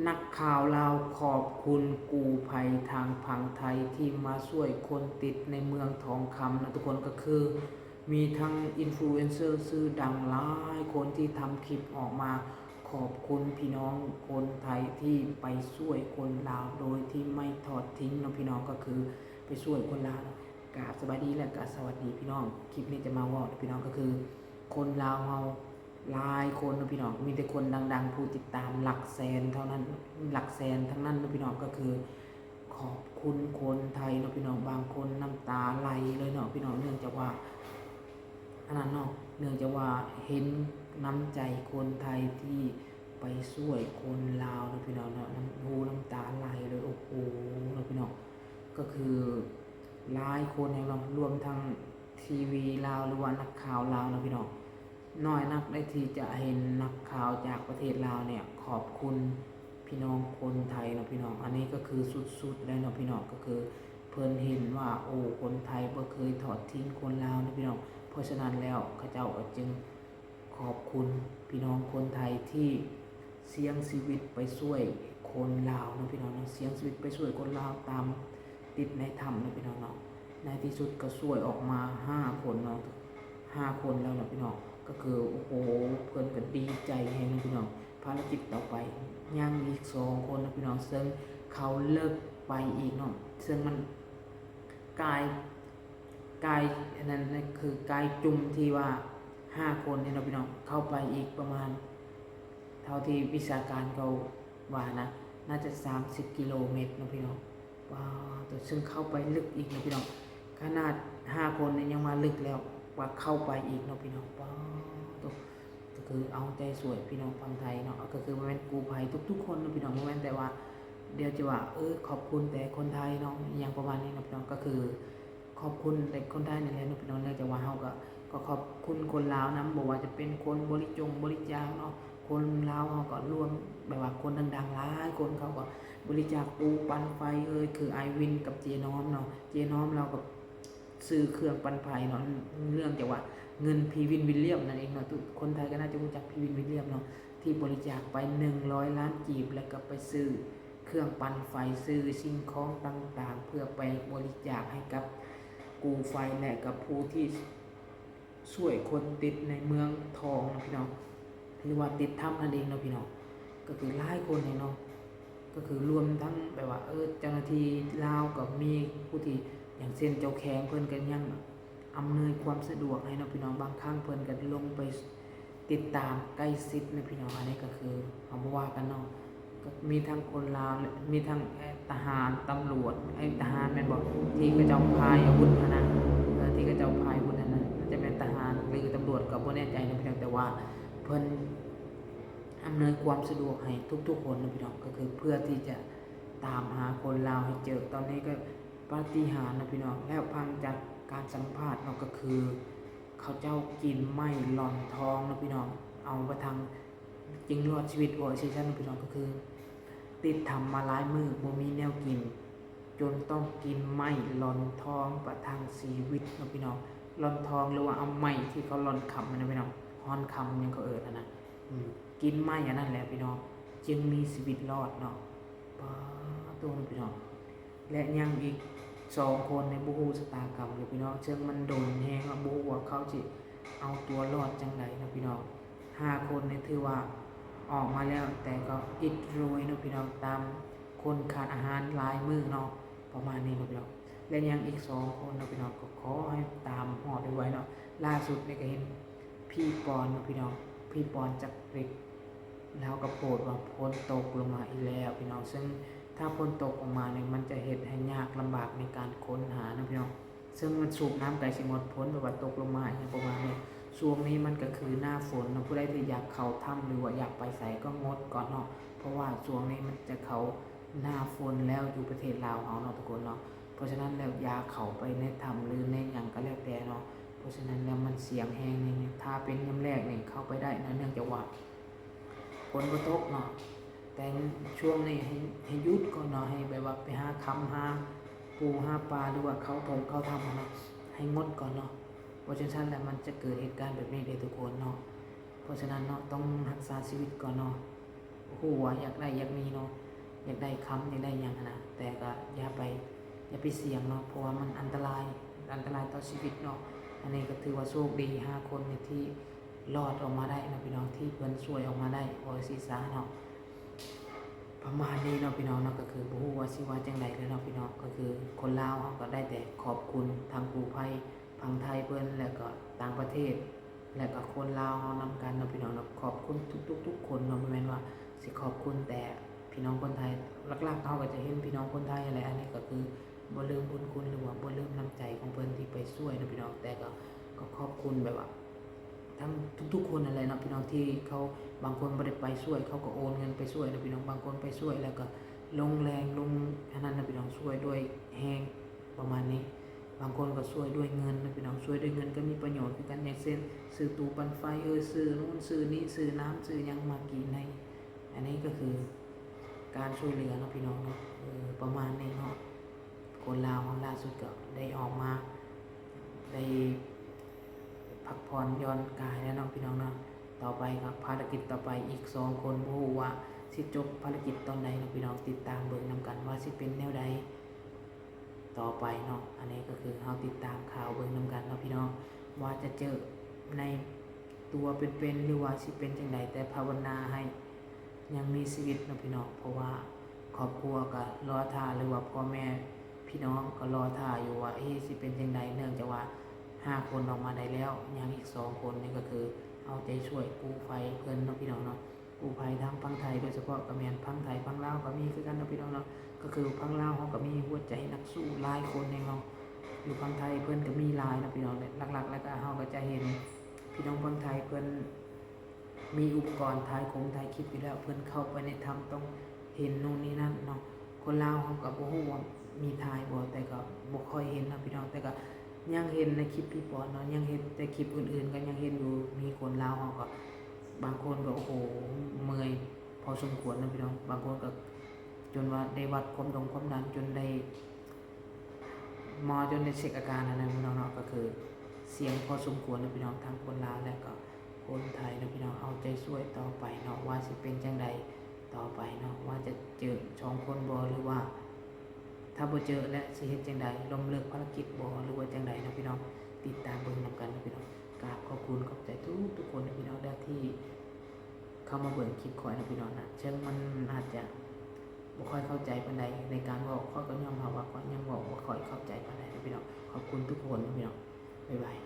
นักข่าวลาวขอบคุณกูภัยทางฝั่งไทยที่มาช่วยคนติดในเมืองทองคำนะทุกคนก็คือมีทั้งอินฟลูเอนเซอร์ชื่อดังหลายคนที่ทำคลิปออกมาขอบคุณพี่น้องคนไทยที่ไปช่วยคนลาวโดยที่ไม่ทอดทิ้งนะพี่น้องก็คือไปช่วยคนลาวกราบสวัสดีและกราบสวัสดีพี่น้องคลิปนี้จะมาว่าพี่น้องก็คือคนลาวเฮาหลายคนนะพี่น้องมีแต่คนดังๆผู้ติดตามหลักแสนเท่านั้นหลักแสนทั้งนั้นนะพี่น้องก็คือขอบคุณคนไทยนะพี่น้องบางคนน้ำตาไหลเลยเนาะพี่น้องเนื่องจากว่าอันนั้นเนาะเนื่องจากว่าเห็นน้ำใจคนไทยที่ไปช่วยคนลาวนะพี่น้องเนาะน้ำตาไหลเลยโอ้โหนะพี่น้องก็คือหลายคนเนาะรวมทั้งทีวีลาวหรือว่านักข่าวลาวนะพี่น้องน้อยนักได้ที่จะเห็นนักข่าวจากประเทศลาวเนี่ยขอบคุณพี่น้องคนไทยเนาะพี่น้องอันนี้ก็คือสุดๆเลยเนาะพี่น้องก็คือเพิ่นเห็นว่าโอ้คนไทยบ่เคยทอดทิ้งคนลาวนะพี่น้องเพราะฉะนั้นแล้วเขาเจ้าก็จึงขอบคุณพี่น้องคนไทยที่เสี่ยงชีวิตไปช่วยคนลาวนะพี่น้องเสี่ยงชีวิตไปช่วยคนลาวตามติดในถ้ำนะพี่น้องเนาะในที่สุดก็ช่วยออกมา5คนเนาะ5คนแล้วนะพี่น้องก็คือโอ้โหเพิ่นก็ดีใจแฮงนะพี่น้องภารกิจต่อไปยังอีก2คนนะพี่น้องซึ่งเขาเลิกไปอีกเนาะซึ่งมันกลายอันนั้นคือกายจุ่มที่ว่า5คนนี่นะพี่น้องเข้าไปอีกประมาณเท่าที่วิชาการเขาว่านะน่าจะ30กิโลเมตรนะพี่น้องว้าวตัวซึ่งเข้าไปลึกอีกนะพี่น้องขนาด5คนนี่ยังมาลึกแล้วว่าเข้าไปอีกเนาะพี่น้องว้าวตัวก็คือเอาใจสวยพี่น้องฝั่งไทยเนาะก็คือมันกูภัยทุกๆคนนะพี่น้องไม่แม่นแต่ว่าเดี๋ยวจะว่าขอบคุณแต่คนไทยเนาะอย่างประมาณนี้นะพี่น้องก็คือขอบคุณแต่คนไทยนี่แหละนะพี่น้องเนื่องจากว่าเฮาก็ขอบคุณคนลาวนะบอกว่าจะเป็นคนบริจาคเนาะคนลาวเขาก็รวมแบบว่าคนดังๆหลายคนเขาก็บริจาคปูปันไฟคือไอวินกับเจน้อมเนาะเจน้อมเรากับซื้อเครื่องปันไฟเนาะเรื่องจากว่าเงินพีวินวิลเลียมนั่นเองเนาะทุกคนไทยก็น่าจะรู้จักพีวินวิลเลียมเนาะที่บริจาคไป100 ล้านกีบแล้วก็ไปซื้อเครื่องปั่นไฟซื้อสิ่งของต่างๆเพื่อไปบริจาคให้กับกูไฟและกับผู้ที่ช่วยคนติดในเมืองทองนะพี่น้องหรือว่าติดถ้ำนั่นเองเนาะพี่น้องก็คือหลายคนเนาะก็คือรวมทั้งแบบว่าเจ้าหน้าที่ลาวกับมีผู้ที่อย่างเช่นเจ้าแขงเพิ่นกันยังอำนวยความสะดวกให้เนาะพี่น้องบางครั้งเพิ่นก็ลงไปติดตามใกล้ชิดนะพี่น้องอันนี้ก็คือเอามาว่ากันเนาะก็มีทั้งคนลาวมีทั้งทหารตำรวจทหารแม่นบ่ที่กระเจ้าพายอาวุธนะที่กระเจ้าพายอาวุธนั้นจะเป็นทหารหรือตำรวจก็บ่แน่ใจนะพี่น้องแต่ว่าเพิ่นอำนวยความสะดวกให้ทุกๆคนนะพี่น้องก็คือเพื่อที่จะตามหาคนลาวให้เจอตอนนี้ก็ปาฏิหาริย์นะพี่น้องแล้วพังจากการสัมภาษณ์เนาะก็คือเขาเจ้ากินไม่หลอนทองนะพี่น้องเอาไปทางจริงรอดชีวิตบ่ซีซั่นนะพี่น้องก็คือติดทำมาหลายมื้อบ่มีแนวกินจนต้องกินไม้หลอนทองประทังชีวิตนะพี่น้องหลอนทองหรือว่าเอาไม้ที่เขาหลอนคำนะพี่น้องฮ้อนคำยังเขานะกินไม้อันนั้นแหละพี่น้องจึงมีชีวิตรอดเนาะป้าตัวนะพี่น้องและยังอีก2คนในบุฮูสตากรรมอยู่พี่น้องเชิงมันโดนแฮงว่าบุฮูว่าเขาจิเอาตัวรอดจังไดนะพี่น้อง5คนนี่ถือว่าออกมาแล้วแต่ก็อิดโรยนะพี่น้องตามคนขาดอาหารหลายมื้อเนาะประมาณนี้นะพี่น้องและยังอีก2คนนะพี่น้องก็ขอให้ตามหอดไว้เนาะล่าสุดนี่ก็เห็นพี่ปอนนะพี่น้องพี่ปอนจักริดแล้วก็โปรดว่าพ้นตกลงมาอีกแล้วพี่น้องซึ่งถ้าพ้นตกออกมาเนี่ยมันจะเหตุให้ยากลำบากในการค้นหานะพี่น้องซึ่งมันสูบน้ำไกลสิหมดพ้นแบบว่าตกลงมาอย่างประมาณนี้ช่วงนี้มันก็คือหน้าฝนนะผู้ใดที่อยากเข้าถ้ำหรือว่าอยากไปใส่ก็งดก่อนเนาะเพราะว่าช่วงนี้มันจะเข้าหน้าฝนแล้วอยู่ประเทศลาวเฮาเนาะทุกคนเนาะเพราะฉะนั้นแล้วอย่าเข้าไปในถ้ำหรือในหยังก็แล้วแต่เนาะเพราะฉะนั้นแล้วมันเสี่ยงแฮงนี่ถ้าเป็นยามแรกนี่เข้าไปได้นะเนื่องจากว่าฝนบ่ตกเนาะแต่ช่วงนี้ให้หยุดก่อนเนาะให้แบบว่าไปหาคำหาปูหาปลาหรือว่าเขาทำเนาะให้งดก่อนเนาะเพราะฉะนั้นแล้วมันจะเกิดเหตุการณ์แบบนี้ได้ทุกคนเนาะเพราะฉะนั้นเนาะต้องรักษาชีวิตก่อนเนาะ ฮู้ว่าอยากได้อยากมีเนาะอยากได้คำอยากได้หยังหั้นนะแต่ก็อย่าไปเสี่ยงเนาะเพราะว่ามันอันตรายต่อชีวิตเนาะอันนี้ก็ถือว่าโชคดี5คนเนี่ยที่รอดออกมาได้เนาะพี่น้องที่เพิ่นช่วยออกมาได้บ่สิซาเนาะประมาณนี้เนาะพี่น้องเนาะก็คือบ่ฮู้ว่าสิว่าจังได๋เลยเนาะพี่น้องก็คือคนลาวเฮาก็ได้แต่ขอบคุณทางกู้ภัยฝั่งไทยเพิ่นแล้วก็ต่างประเทศ และก็คนลาวเฮานำกันเนาะพี่น้องเนาะขอบคุณทุกคนเนาะบ่แม่นว่าสิขอบคุณแต่พี่น้องคนไทยหลักๆเฮาก็จะเห็นพี่น้องคนไทยอะไรอันนี้ก็คือบ่ลืมบุญคุณหรือว่าบ่ลืมน้ำใจของเพิ่นที่ไปช่วยเนาะพี่น้องแต่ก็ขอบคุณแบบว่าทั้งทุกๆคนนั่นแหละเนาะพี่น้องที่เขาบางคนบ่ได้ไปช่วยเขาก็โอนเงินไปช่วยเนาะพี่น้องบางคนไปช่วยแล้วก็ลงแรงลงอันนั้นเนาะพี่น้องช่วยด้วยแรงประมาณนี้ บางคนก็ช่วยด้วยเงินนะพี่น้องช่วยด้วยเงินก็มีประโยชน์คือกันอย่างเช่นซื้อตู้ปั่นไฟซื้อนู่นซื้อนี้ซื้อน้ำซื้อยังมากินในอันนี้ก็คือการช่วยเหลือเนาะพี่น้องเนาะประมาณนี้เนาะคนลาวล่าสุดก็ได้ออกมาได้พักผ่อนหย่อนกายแล้วเนาะพี่น้องเนาะต่อไปครับภารกิจต่อไปอีก2คนบ่ฮู้ว่าสิจบภารกิจตอนใดเนาะพี่น้องติดตามเบิ่งนำกันว่าสิเป็นแนวใด ต่อไปเนาะอันนี้ก็คือเราติดตามข่าวเบิ่งนำกันเนาะพี่น้องว่าจะเจอในตัวเป็นๆหรือว่าสิเป็นจังไดแต่ภาวนาให้ยังมีชีวิตเนาะพี่น้องเพราะว่าครอบครัวก็รอท่าหรือว่าพ่อแม่พี่น้องก็รอท่าอยู่ว่าสิเป็นจังไดเนื่องจากว่า5คนออกมาได้แล้วยังอีก2คนนี่ก็คือเอาใจช่วยกู้ภัยเพิ่นเนาะพี่น้องเนาะกู้ภัยทางฝั่งไทยโดยเฉพาะก็แม่นฝั่งไทยฝั่งลาวก็มีคือกันเนาะพี่น้องเนาะ ก็คือฝั่งลาวเขาก็มีหัวใจนักสู้หลายคนในเนาะอยู่ฝั่งไทยเพิ่นก็มีหลายนะพี่น้องหลักๆแล้วก็เฮาก็จะเห็นพี่น้องฝั่งไทยเพิ่นมีอุปกรณ์ถ่ายคลิปอยู่แล้วเพิ่นเข้าไปในถ้ำต้องเห็นนู่นนี่นั่นเนาะคนลาวเขาก็บ่ฮู้ว่ามีถ่ายบ่แต่ก็บ่ค่อยเห็นนะพี่น้องแต่ก็ยังเห็นในคลิปพี่ปอนเนาะยังเห็นแต่คลิปอื่นๆก็ยังเห็นอยู่มีคนลาวเขาก็บางคนก็โอ้โหเมื่อยพอสมควรนะพี่น้องบางคนก็จนว่าได้วัดความดันจนได้หมอจนได้เช็คอาการอะไรพี่น้องเนาะก็คือเสียงพอสมควรนะพี่น้องทั้งคนลาวและก็คนไทยนะพี่น้องเอาใจช่วยต่อไปเนาะว่าสิเป็นจังใดต่อไปเนาะว่าจะเจอ2คนบ่หรือว่าถ้าบ่เจอและสิเฮ็ดจังใดล้มเลิกภารกิจบ่หรือว่าจังใดนะพี่น้องติดตามเบิ่งนำกันนะพี่น้องกราบขอบคุณขอบใจทุกคนนะพี่น้องที่เข้ามาเบิ่งคลิปข่อยนะพี่น้องนะเชิงมันอาจจะบ่ค่อยเข้าใจปานใดในการเว้าข้อยก็ยอมรับว่าข้อยยังเว้าบ่ค่อยเข้าใจปานใดนะพี่น้องขอบคุณทุกคนนะพี่น้องบ๊ายบาย